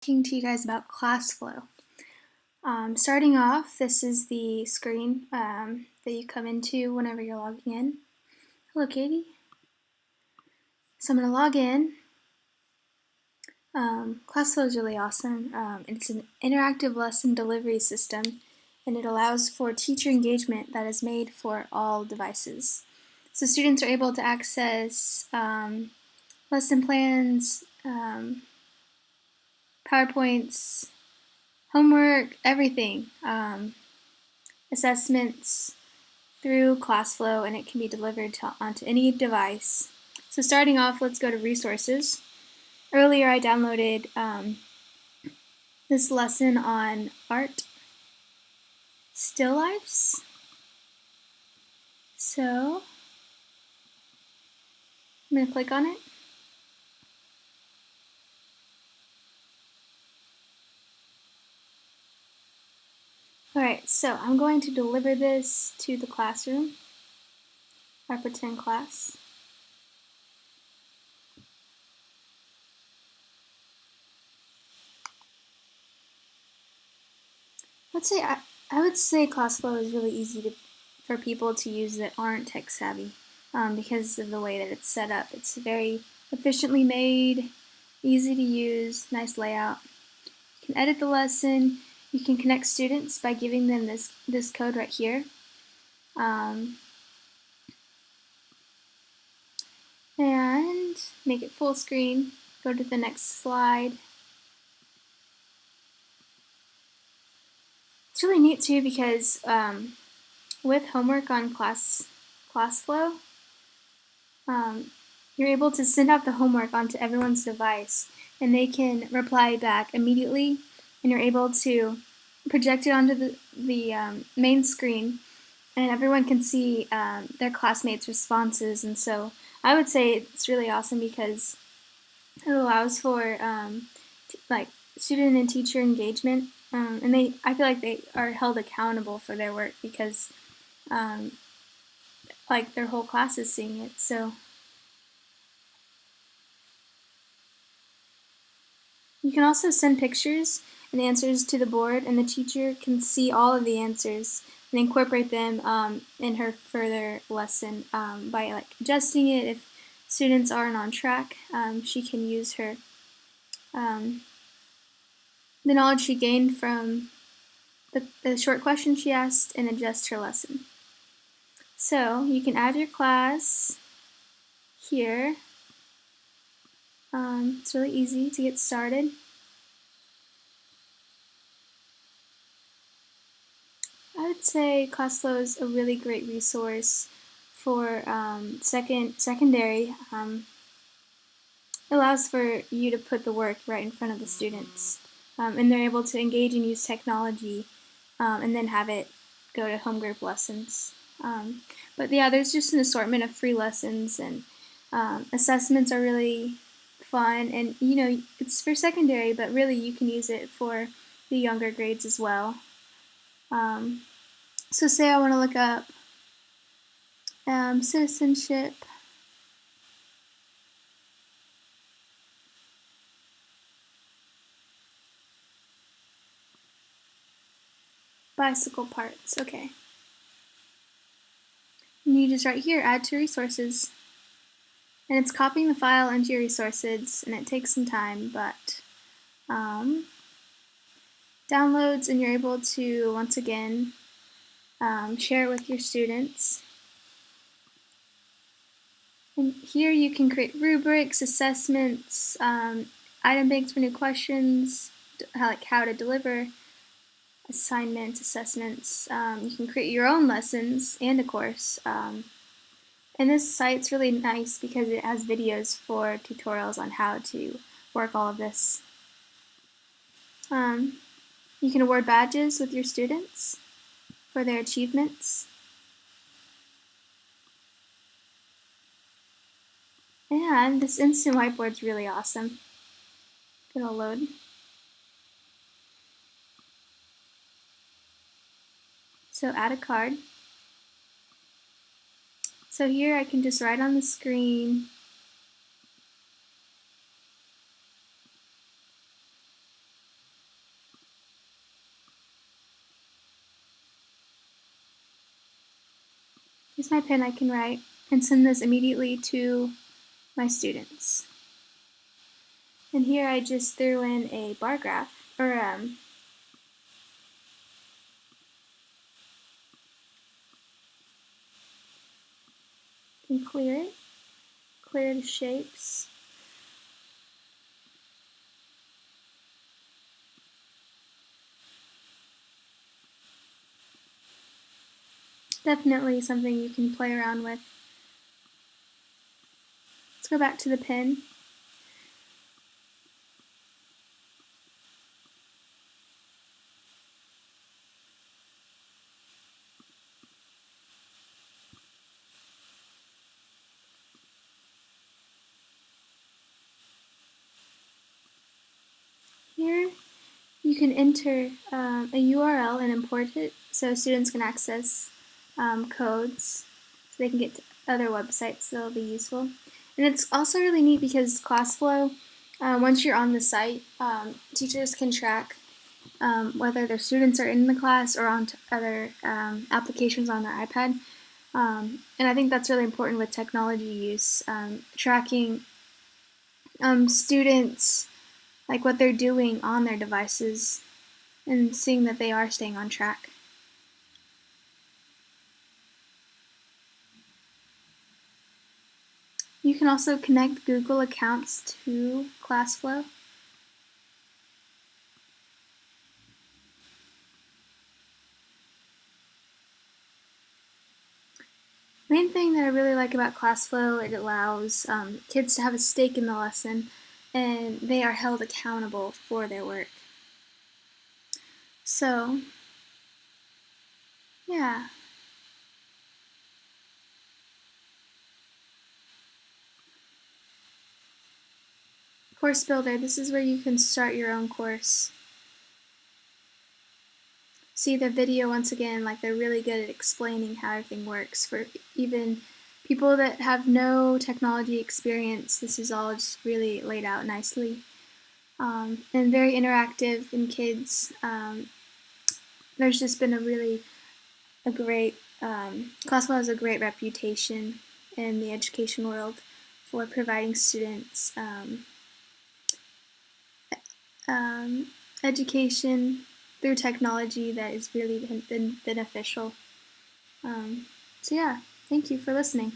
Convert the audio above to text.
talking to you guys about ClassFlow. Starting off, this is the screen that you come into whenever you're logging in. Hello, Katie. So I'm going to log in. ClassFlow is really awesome. It's an interactive lesson delivery system, and it allows for teacher engagement that is made for all devices. So students are able to access lesson plans, PowerPoints, homework, everything, assessments through ClassFlow, and it can be delivered onto any device. So starting off, let's go to resources. Earlier I downloaded this lesson on art still lifes. So I'm going to click on it. Alright, so I'm going to deliver this to the classroom, our pretend class. I would say ClassFlow is really easy for people to use that aren't tech savvy because of the way that it's set up. It's very efficiently made, easy to use, nice layout. You can edit the lesson. You can connect students by giving them this code right here. And make it full screen. Go to the next slide. It's really neat too because with homework on ClassFlow, you're able to send out the homework onto everyone's device, and they can reply back immediately, and you're able to project it onto the main screen, and everyone can see their classmates' responses. And so I would say it's really awesome because it allows for like student and teacher engagement, and I feel like they are held accountable for their work because like their whole class is seeing it. So you can also send pictures and answers to the board, and the teacher can see all of the answers and incorporate them in her further lesson by like adjusting it. If students aren't on track, she can use her the knowledge she gained from the short question she asked and adjust her lesson. So you can add your class here. It's really easy to get started. I would say ClassFlow is a really great resource for secondary. It allows for you to put the work right in front of the students, and they're able to engage and use technology, and then have it go to home group lessons. But yeah, there's just an assortment of free lessons, and assessments are really fun, and you know, it's for secondary, but really you can use it for the younger grades as well. So say I want to look up citizenship. Bicycle parts, okay. And you just right here, add to resources. And it's copying the file into your resources, and it takes some time, but downloads, and you're able to, once again, share it with your students. And here you can create rubrics, assessments, item banks for new questions, how to deliver assignments, assessments. You can create your own lessons and a course. And this site's really nice because it has videos for tutorials on how to work all of this. You can award badges with your students for their achievements. And this instant whiteboard's really awesome. It'll load. So add a card. So here I can just write on the screen. Here's my pen. I can write and send this immediately to my students. And here I just threw in a bar graph, or can clear it, clear the shapes. Definitely something you can play around with. Let's go back to the pen. Here you can enter a URL and import it so students can access codes so they can get to other websites that'll be useful. And it's also really neat because ClassFlow, once you're on the site, teachers can track whether their students are in the class or on other applications on their iPad. And I think that's really important with technology use, tracking students, like what they're doing on their devices, and seeing that they are staying on track. You can also connect Google accounts to ClassFlow. Main thing that I really like about ClassFlow, it allows kids to have a stake in the lesson, and they are held accountable for their work. So, yeah. Course Builder, this is where you can start your own course. See the video once again, like they're really good at explaining how everything works for even people that have no technology experience. This is all just really laid out nicely, and very interactive in kids. There's just been a great ClassFlow has a great reputation in the education world for providing students education through technology that is really been beneficial. So yeah, thank you for listening.